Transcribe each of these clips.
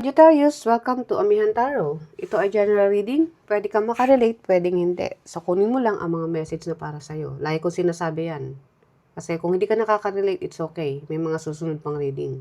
Sagittarius, welcome to Amihan Tarot. Ito ay general reading. Pwede kang makarelate, pwedeng hindi. So, kunin mo lang ang mga message na para sa'yo. Lagi kong sinasabi yan. Kasi kung hindi ka nakaka-relate, it's okay. May mga susunod pang reading.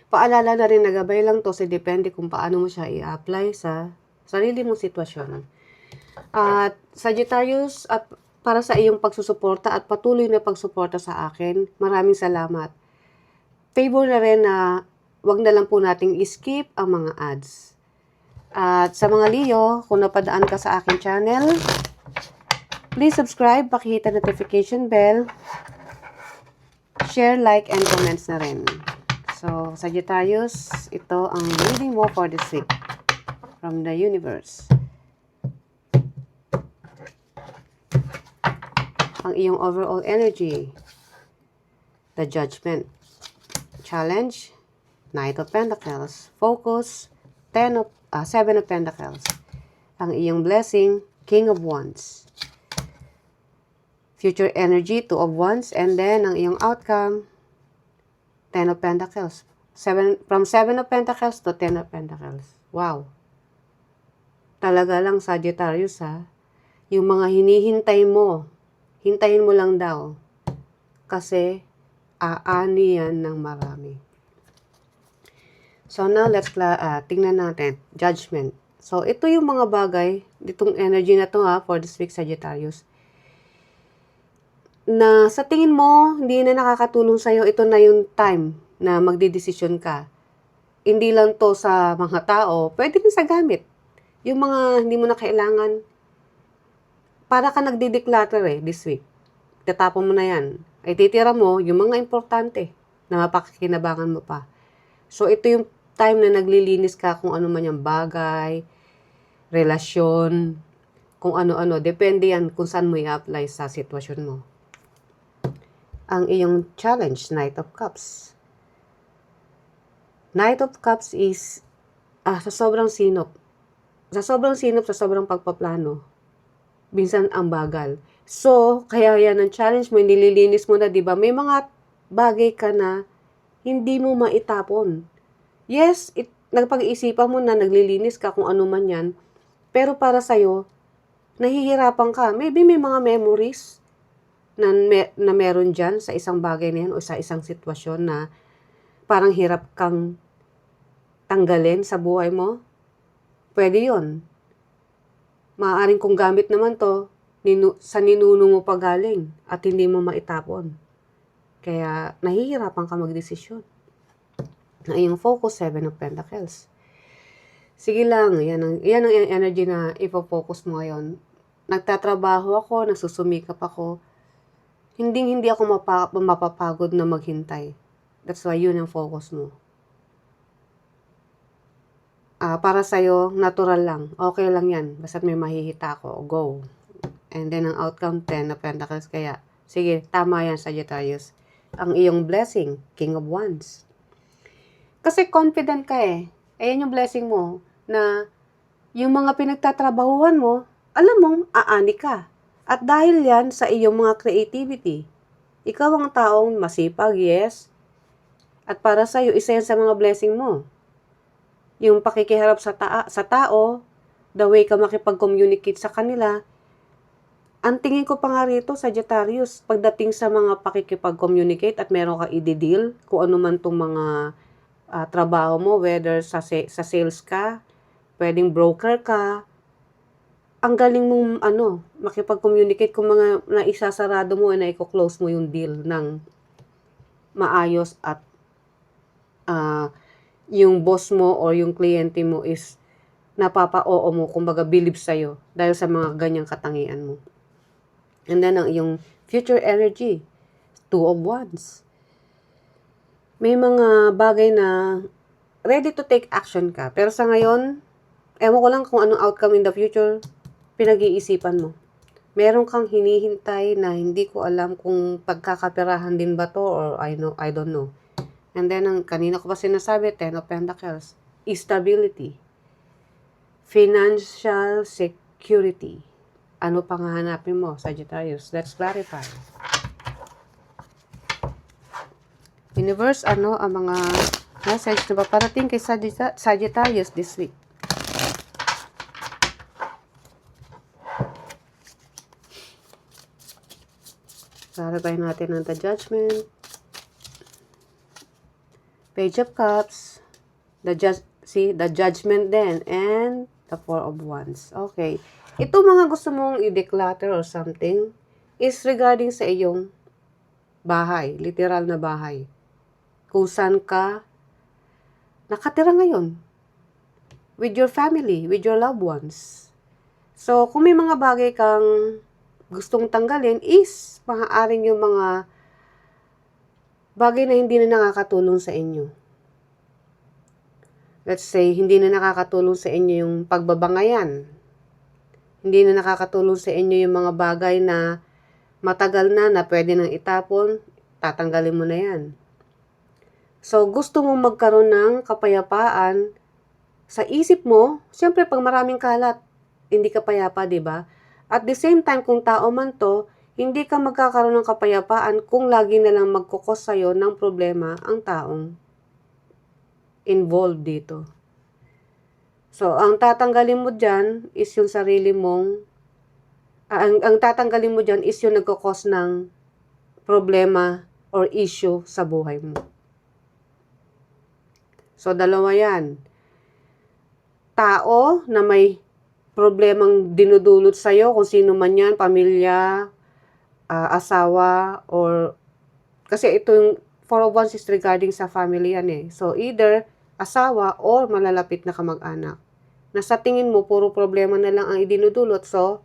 Paalala na rin na gabay lang to kasi depende kung paano mo siya i-apply sa sarili mong sitwasyon. At Sagittarius, at para sa iyong pagsusuporta at patuloy na pagsuporta sa akin, maraming salamat. Favor na rin na wag na lang po nating skip ang mga ads. At sa mga Leo, kung napadaan ka sa aking channel, please subscribe, pakihita notification bell, share, like, and comments na rin. So, Sagittarius, ito ang reading mo for this week from the universe. Ang iyong overall energy, the Judgment, Challenge, Knight of Pentacles, Focus, 7 of Pentacles. Ang iyong blessing, King of Wands. Future energy, 2 of Wands. And then, ang iyong outcome, 10 of Pentacles. From 7 of Pentacles to 10 of Pentacles. Wow. Talaga lang, Sagittarius, ha. Yung mga hinihintay mo, hintayin mo lang daw. Kasi, aani yan ng marami. So now, let's tingnan natin. Judgment. So, ito yung mga bagay, itong energy na to for this week, Sagittarius. Na sa tingin mo, hindi na nakakatulong sa'yo, ito na yung time na magdidesisyon ka. Hindi lang to sa mga tao, pwede rin sa gamit. Yung mga hindi mo na kailangan, para ka nagdi-declutter this week. Tatapon mo na yan. Ay titira mo yung mga importante na mapakikinabangan mo pa. So, ito yung time na naglilinis ka kung ano man yung bagay, relasyon, kung ano-ano. Depende yan kung saan mo i-apply sa sitwasyon mo. Ang iyong challenge, Knight of Cups. Knight of Cups is sa sobrang sinop. Sa sobrang pagpaplano. Minsan ang bagal. So, kaya yan ang challenge mo, nililinis mo na, di ba? May mga bagay ka na hindi mo maitapon. Yes, nagpag-iisipan mo na naglilinis ka kung ano man yan, pero para sa'yo, nahihirapan ka. Maybe may mga memories na meron dyan sa isang bagay na yan o sa isang sitwasyon na parang hirap kang tanggalin sa buhay mo. Pwede yun. Maaaring kung gamit naman to, sa ninuno mo pa galing at hindi mo maitapon. Kaya nahihirapan ka magdesisyon. Na iyong focus, 7 of Pentacles. Sige lang, yan ang energy na ipo-focus mo ngayon. Nagtatrabaho ako, nagsusumikap ako. Hindi ako mapapagod na maghintay. That's why yun ang focus mo. Para sa'yo, natural lang. Okay lang yan. Basta't may mahihita ako. Go. And then, ang outcome, 10 of Pentacles. Kaya, sige, tama yan, Sagittarius. Ang iyong blessing, King of Wands. Kasi confident ka Ayan yung blessing mo na yung mga pinagtatrabahuhan mo, alam mong aani ka. At dahil yan sa iyong mga creativity, ikaw ang taong masipag, yes. At para sa'yo, isa yan sa mga blessing mo. Yung pakikiharap sa tao, the way ka makipag-communicate sa kanila. Ang tingin ko pa nga rito, Sagittarius, pagdating sa mga pakikipag-communicate at meron ka i-deal, kung ano man itong mga trabaho mo, whether sa sales ka, pwedeng broker ka, ang galing mong makipag-communicate kung mga naisasarado mo na i-close mo yung deal ng maayos at yung boss mo or yung kliyente mo is napapa-oo mo, kumbaga believe sa'yo dahil sa mga ganyang katangian mo. And then, ang iyong future energy, 2 of Wands. May mga bagay na ready to take action ka. Pero sa ngayon, ewan ko lang kung anong outcome in the future, pinag-iisipan mo. Meron kang hinihintay na hindi ko alam kung pagkakapirahan din ba to or I don't know. And then, kanina ko pa sinasabi, 10 of Pentacles, stability, financial security. Ano pang hahanapin mo, Sagittarius? Let's clarify. Universe, ano ang mga Message na ba parating kay Sagittarius this week? Clarify natin ang the Judgment. Page of Cups. The Judgment din. And the Four of Wands. Okay. Ito mga gusto mong i-declutter or something is regarding sa iyong bahay. Literal na bahay. Kung saan ka nakatira ngayon. With your family. With your loved ones. So, kung may mga bagay kang gustong tanggalin is maaaring yung mga bagay na hindi na nakakatulong sa inyo. Let's say, hindi na nakakatulong sa inyo yung pagbabangayan. Hindi na nakakatulong sa inyo yung mga bagay na matagal na pwede nang itapon, tatanggalin mo na yan. So, gusto mo magkaroon ng kapayapaan sa isip mo. Siyempre, pag maraming kalat, hindi ka payapa, di ba? At the same time, kung tao man to, hindi ka magkakaroon ng kapayapaan kung lagi na lang magkukos sa'yo ng problema ang taong involved dito. So, ang tatanggalin mo dyan is yung sarili mong, ang tatanggalin mo dyan is yung nagkukos ng problema or issue sa buhay mo. So, dalawa yan. Tao na may problemang dinudulot sa'yo, kung sino man yan, pamilya, asawa, or, kasi ito yung Four of Wands is regarding sa family yan eh. So, either asawa or malalapit na kamag-anak. Na sa tingin mo, puro problema na lang ang idinudulot, so,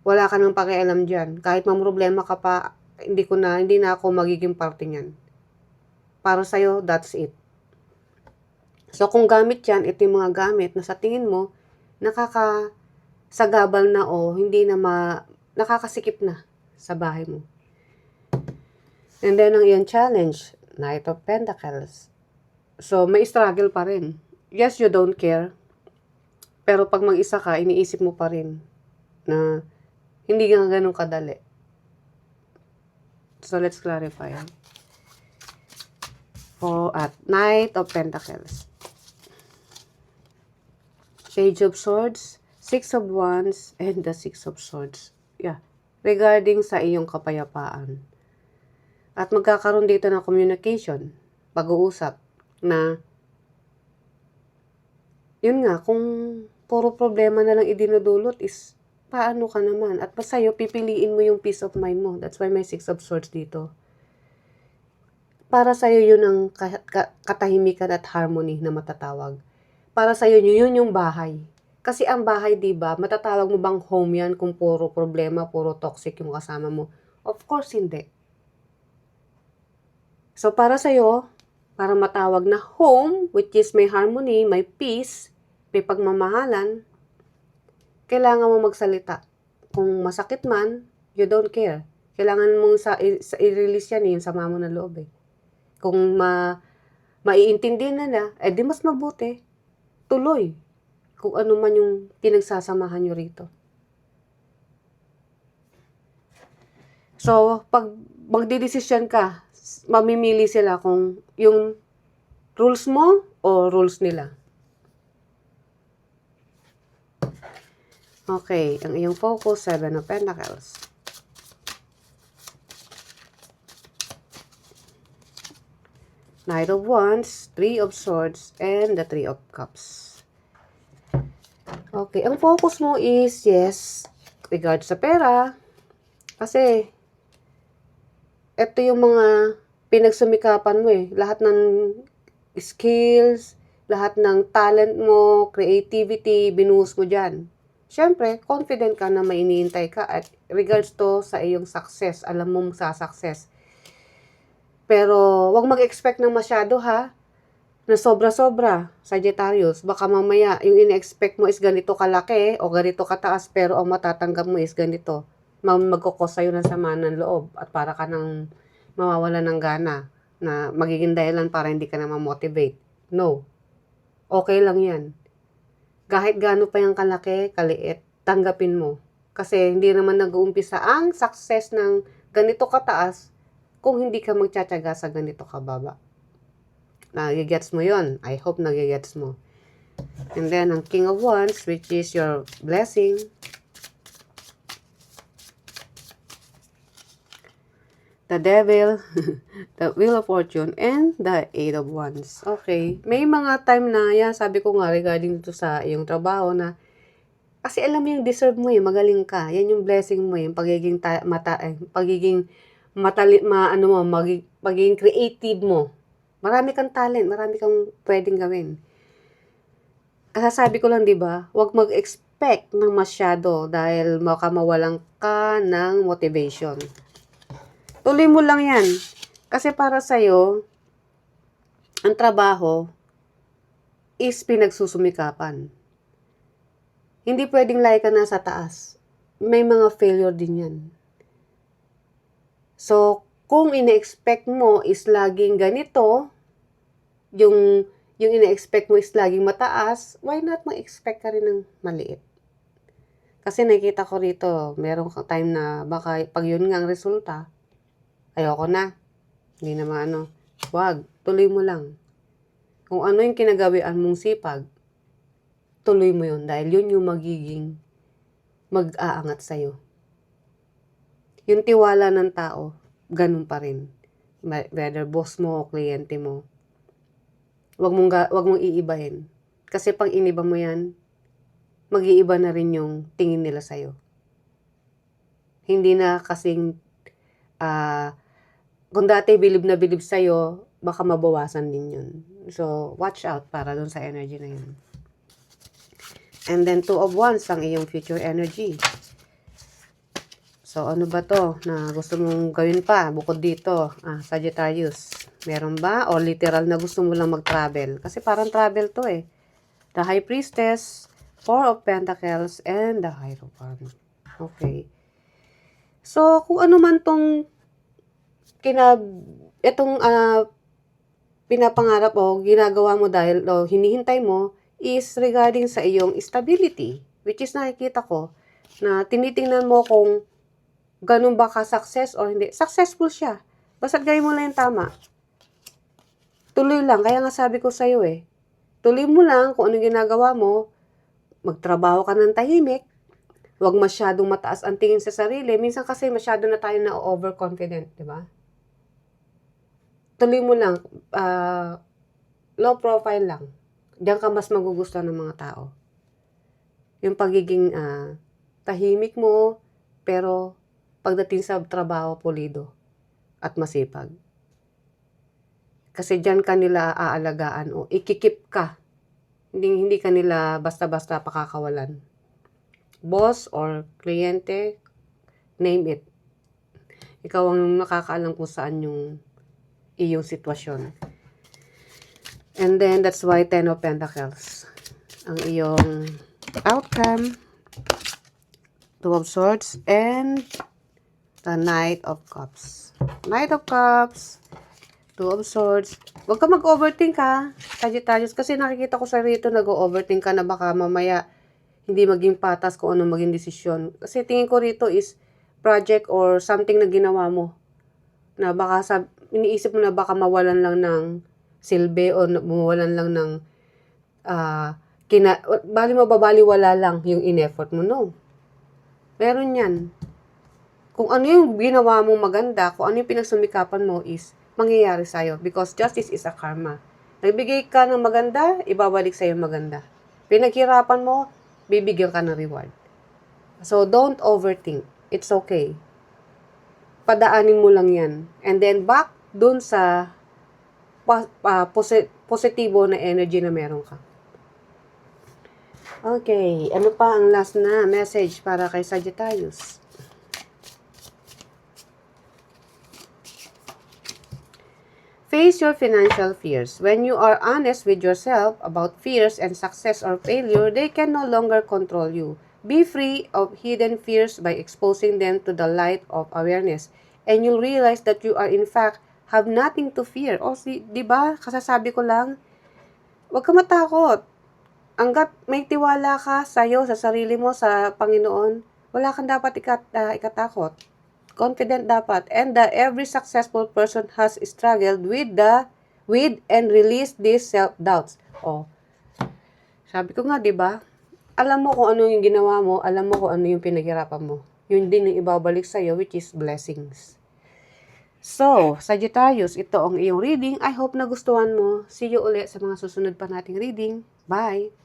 wala ka nang pakialam dyan. Kahit mamroblema ka pa, hindi na ako magiging parte niyan. Para sa'yo, that's it. So, kung gamit yan, ito yung mga gamit na sa tingin mo, nakakasagabal na o hindi na nakakasikip na sa bahay mo. And then, ang iyong challenge, Knight of Pentacles. So, may struggle pa rin. Yes, you don't care. Pero pag mag-isa ka, iniisip mo pa rin na hindi nga ganun kadali. So, let's clarify. At Knight of Pentacles. Page of Swords, Six of Wands, and the Six of Swords. Yeah. Regarding sa iyong kapayapaan. At magkakaroon dito ng communication, pag-uusap, na yun nga, kung puro problema na lang idinudulot is, paano ka naman? At pa sa'yo, pipiliin mo yung peace of mind mo. That's why may Six of Swords dito. Para sa'yo yun ang katahimikan at harmony na matatawag. Para sa'yo yun yung bahay. Kasi ang bahay, diba, matatawag mo bang home yan kung puro problema, puro toxic yung kasama mo? Of course, hindi. So, para sa'yo, para matawag na home, which is may harmony, may peace, may pagmamahalan, kailangan mo magsalita. Kung masakit man, you don't care. Kailangan mong i-release yan yung sama mo na loob eh. Kung maiintindihan na, di mas mabuti. Tuloy. Kung ano man yung pinagsasamahan nyo rito. So, pag magdidesisyon ka, mamimili sila kung yung rules mo o rules nila. Okay, ang iyong focus, Seven of Pentacles. Knight of Wands, Three of Swords, and the Three of Cups. Okay, ang focus mo is, yes, regard sa pera. Kasi, ito yung mga pinagsumikapan mo eh. Lahat ng skills, lahat ng talent mo, creativity, binuhos mo dyan. Siyempre, confident ka na may iniintay ka at regards to sa iyong success. Alam mo sa success. Pero, wag mag-expect ng masyado ha, na sobra-sobra, Sagittarius. Baka mamaya, yung in-expect mo is ganito kalaki o ganito kataas, pero ang matatanggap mo is ganito. Magkukos sa'yo ng sama ng loob at para ka nang mawawala ng gana na magiging dahilan para hindi ka na ma-motivate. No. Okay lang yan. Kahit gaano pa yung kalaki, kaliit, tanggapin mo. Kasi hindi naman nag-uumpisa ang success ng ganito kataas kung hindi ka magtsatsaga sa ganito kababa. Nagigets mo yon. I hope nagigets mo. And then, ang King of Wands, which is your blessing. The Devil, the Wheel of Fortune, and the Eight of Wands. Okay. May mga time na, yan, sabi ko nga, regarding dito sa iyong trabaho na, kasi alam mo yung deserve mo magaling ka. Yan yung blessing mo pagiging pagiging creative mo. Marami kang talent, marami kang pwedeng gawin. Kasasabi ko lang, di ba, huwag mag-expect ng masyado dahil mawalan ka ng motivation. Tuloy mo lang yan. Kasi para sa'yo, ang trabaho is pinagsusumikapan. Hindi pwedeng lagi ka na sa taas. May mga failure din yan. So, kung ina-expect mo is laging ganito, yung ina-expect mo is laging mataas, why not ma-expect ka rin ng maliit? Kasi nakita ko rito, merong time na baka pag yun nga ang resulta, ayoko na. Hindi naman wag, tuloy mo lang. Kung ano yung kinagawian mong sipag, tuloy mo yun dahil yun yung magiging mag-aangat sa'yo. Yung tiwala ng tao, ganun pa rin. Whether boss mo o kliyente mo, wag mong iibahin. Kasi pag iniba mo yan, mag-iiba na rin yung tingin nila sa'yo. Hindi na kasing kung dati bilib na bilib sa'yo, baka mabawasan din yun. So, watch out para dun sa energy na yun. And then, 2 of Wands ang iyong future energy. So, ano ba to na gusto mong gawin pa bukod dito? Sagittarius. Meron ba? O literal na gusto mo lang mag-travel? Kasi parang travel to The High Priestess, 4 of Pentacles, and the Hierophant. Okay. So, kung ano man tong pinapangarap o ginagawa mo dahil o hinihintay mo is regarding sa iyong stability, which is nakikita ko na tinitingnan mo kung ganun ba ka-success or hindi. Successful siya. Basta gawin mo lang yung tama. Tuloy lang. Kaya nga sabi ko sa'yo tuloy mo lang kung anong ginagawa mo. Magtrabaho ka ng tahimik. Huwag masyadong mataas ang tingin sa sarili. Minsan kasi masyado na tayo na overconfident, di ba? Tuloy mo lang, low profile lang. Diyan ka mas magugustuhan ng mga tao. Yung pagiging tahimik mo, pero pagdating sa trabaho, pulido at masipag. Kasi diyan ka nila aalagaan o ikikip ka. Hindi ka nila basta-basta pakakawalan. Boss or kliyente, name it. Ikaw ang nakakaalam kung saan yung iyong sitwasyon. And then, that's why 10 of Pentacles. Ang iyong outcome, 2 of Swords, and the Knight of Cups. Knight of Cups, 2 of Swords. Huwag ka mag-overthink Sagittarius, kasi nakikita ko sa rito nag-overthink ka na baka mamaya hindi maging patas kung ano maging desisyon. Kasi tingin ko rito is project or something na ginawa mo na baka iniisip mo na baka mawalan lang ng silbi o mawalan lang ng mababaliwala lang yung in-effort mo. No. Meron yan. Kung ano yung ginawa mong maganda, kung ano yung pinagsumikapan mo is mangyayari sa'yo because justice is a karma. Nagbigay ka ng maganda, ibabalik sa'yo maganda. Pinaghirapan mo, bibigyan ka ng reward. So, don't overthink. It's okay. Padaanin mo lang yan. And then, back dun sa positibo na energy na meron ka. Okay. Ano pa ang last na message para kay Sagittarius? Face your financial fears. When you are honest with yourself about fears and success or failure, they can no longer control you. Be free of hidden fears by exposing them to the light of awareness. And you'll realize that you are in fact have nothing to fear. O, diba? Kasasabi ko lang, huwag ka matakot. Hanggat may tiwala ka sa'yo, sa sarili mo, sa Panginoon, wala kang dapat ikatakot. Confident dapat. And every successful person has struggled with the with and release these self-doubts. Oh, sabi ko nga, di ba? Alam mo kung ano yung ginawa mo, alam mo kung ano yung pinaghirapan mo. Yun din yung ibabalik sa'yo, which is blessings. So, Sagittarius, ito ang iyong reading. I hope nagustuhan mo. See you ulit sa mga susunod pa nating reading. Bye!